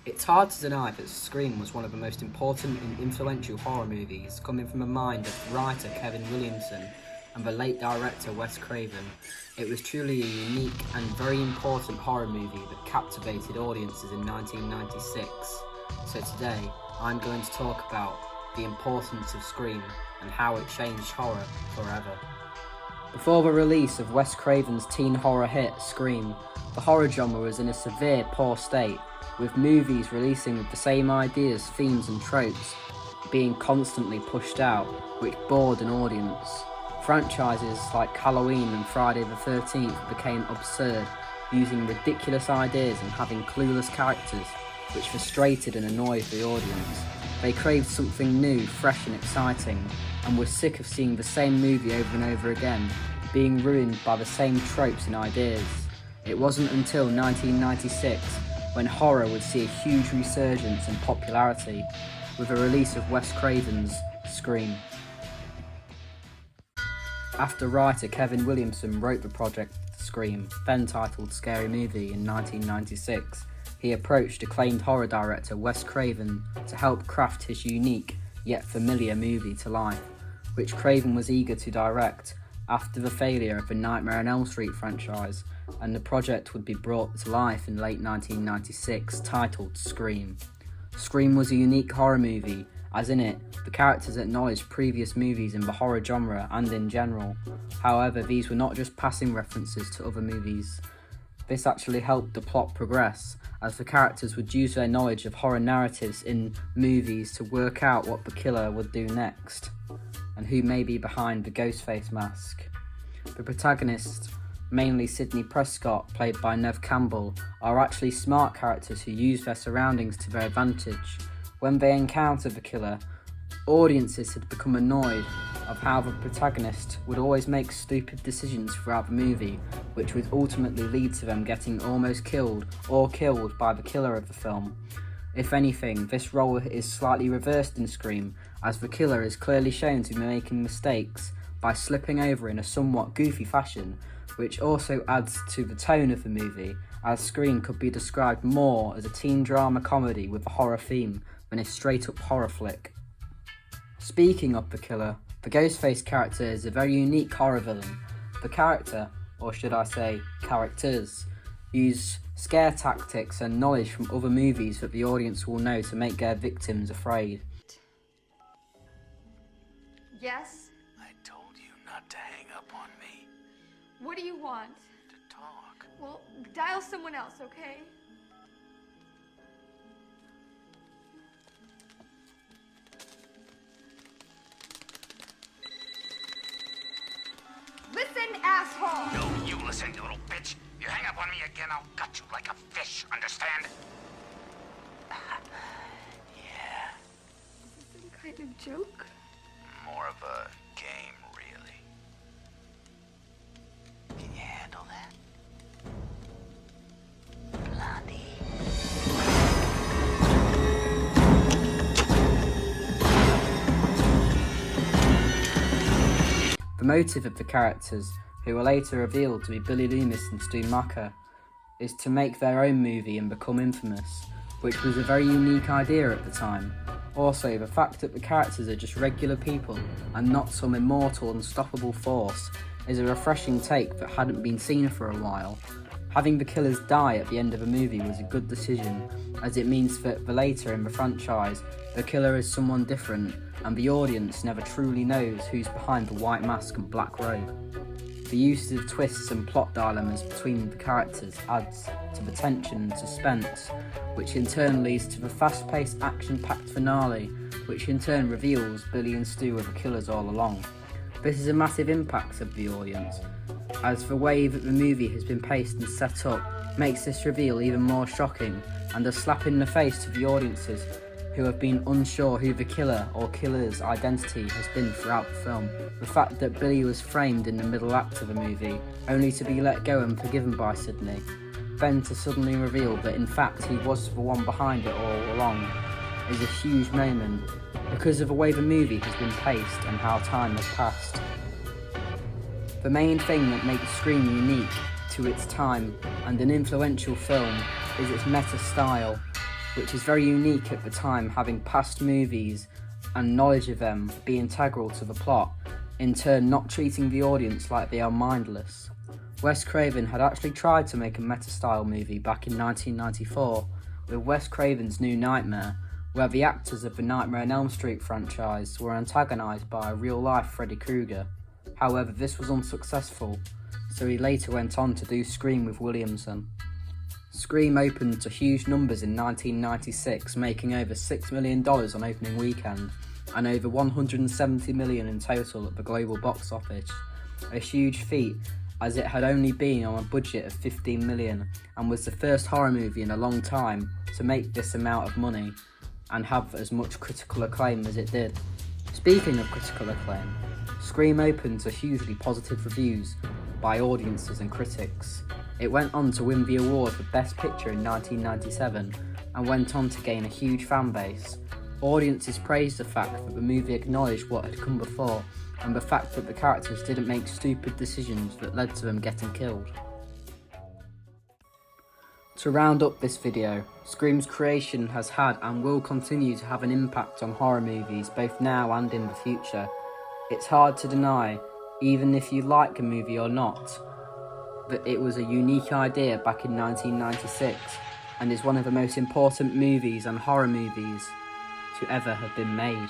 It's hard to deny that Scream was one of the most important and influential horror movies, coming from the mind of writer Kevin Williamson and the late director Wes Craven. It was truly a unique and very important horror movie that captivated audiences in 1996. So today, I'm going to talk about the importance of Scream and how it changed horror forever. Before the release of Wes Craven's teen horror hit Scream, the horror genre was in a severe poor state, with movies releasing with the same ideas, themes and tropes being constantly pushed out, which bored an audience. Franchises like Halloween and Friday the 13th became absurd, using ridiculous ideas and having clueless characters, which frustrated and annoyed the audience. They craved something new, fresh and exciting, and were sick of seeing the same movie over and over again, being ruined by the same tropes and ideas. It wasn't until 1996 when horror would see a huge resurgence in popularity with the release of Wes Craven's Scream. After writer Kevin Williamson wrote the project Scream, then titled Scary Movie, in 1996, he approached acclaimed horror director Wes Craven to help craft his unique yet familiar movie to life, which Craven was eager to direct after the failure of the Nightmare on Elm Street franchise, and the project would be brought to life in late 1996, titled Scream. Scream was a unique horror movie, as in it, the characters acknowledged previous movies in the horror genre and in general. However, these were not just passing references to other movies. This actually helped the plot progress, as the characters would use their knowledge of horror narratives in movies to work out what the killer would do next, and who may be behind the Ghostface mask. The protagonists, mainly Sidney Prescott, played by Neve Campbell, are actually smart characters who use their surroundings to their advantage. When they encounter the killer, audiences had become annoyed of how the protagonist would always make stupid decisions throughout the movie, which would ultimately lead to them getting almost killed or killed by the killer of the film. If anything, this role is slightly reversed in Scream, as the killer is clearly shown to be making mistakes by slipping over in a somewhat goofy fashion, which also adds to the tone of the movie, as Scream could be described more as a teen drama comedy with a horror theme than a straight-up horror flick. Speaking of the killer, the Ghostface character is a very unique horror villain. The character, or should I say characters, use scare tactics and knowledge from other movies that the audience will know to make their victims afraid. Yes? I told you not to hang up on me. What do you want? To talk. Well, dial someone else, okay? Listen, asshole! No, you listen, you little bitch. You hang up on me again, I'll gut you like a fish, understand? Yeah, Is this some kind of joke? more of a game, really. Can you handle that? Blondie. The motive of the characters, who are later revealed to be Billy Loomis and Stu Macher, is to make their own movie and become infamous, which was a very unique idea at the time. Also, the fact that the characters are just regular people and not some immortal, unstoppable force is a refreshing take that hadn't been seen for a while. Having the killers die at the end of a movie was a good decision, as it means that later in the franchise, the killer is someone different, and the audience never truly knows who's behind the white mask and black robe. The use of twists and plot dilemmas between the characters adds to the tension and suspense, which in turn leads to the fast-paced, action-packed finale, which in turn reveals Billy and Stu were the killers all along. This is a massive impact of the audience, as the way that the movie has been paced and set up makes this reveal even more shocking, and a slap in the face to the audiences who have been unsure who the killer or killer's identity has been throughout the film. The fact that Billy was framed in the middle act of the movie, only to be let go and forgiven by Sidney, then to suddenly reveal that in fact he was the one behind it all along, is a huge moment because of the way the movie has been paced and how time has passed. The main thing that makes Scream unique to its time and an influential film is its meta style. which is very unique at the time, having past movies and knowledge of them be integral to the plot, in turn not treating the audience like they are mindless. Wes Craven had actually tried to make a meta-style movie back in 1994 with Wes Craven's New Nightmare, where the actors of the Nightmare on Elm Street franchise were antagonised by a real-life Freddy Krueger. However, this was unsuccessful, so he later went on to do Scream with Williamson. Scream opened to huge numbers in 1996, making over $6 million on opening weekend, and over $170 million in total at the global box office, a huge feat as it had only been on a budget of $15 million and was the first horror movie in a long time to make this amount of money and have as much critical acclaim as it did. Speaking of critical acclaim, Scream opened to hugely positive reviews by audiences and critics. It went on to win the award for Best Picture in 1997 and went on to gain a huge fan base. Audiences praised the fact that the movie acknowledged what had come before and the fact that the characters didn't make stupid decisions that led to them getting killed. To round up this video, Scream's creation has had and will continue to have an impact on horror movies both now and in the future. It's hard to deny, even if you like a movie or not, that it was a unique idea back in 1996 and is one of the most important movies and horror movies to ever have been made.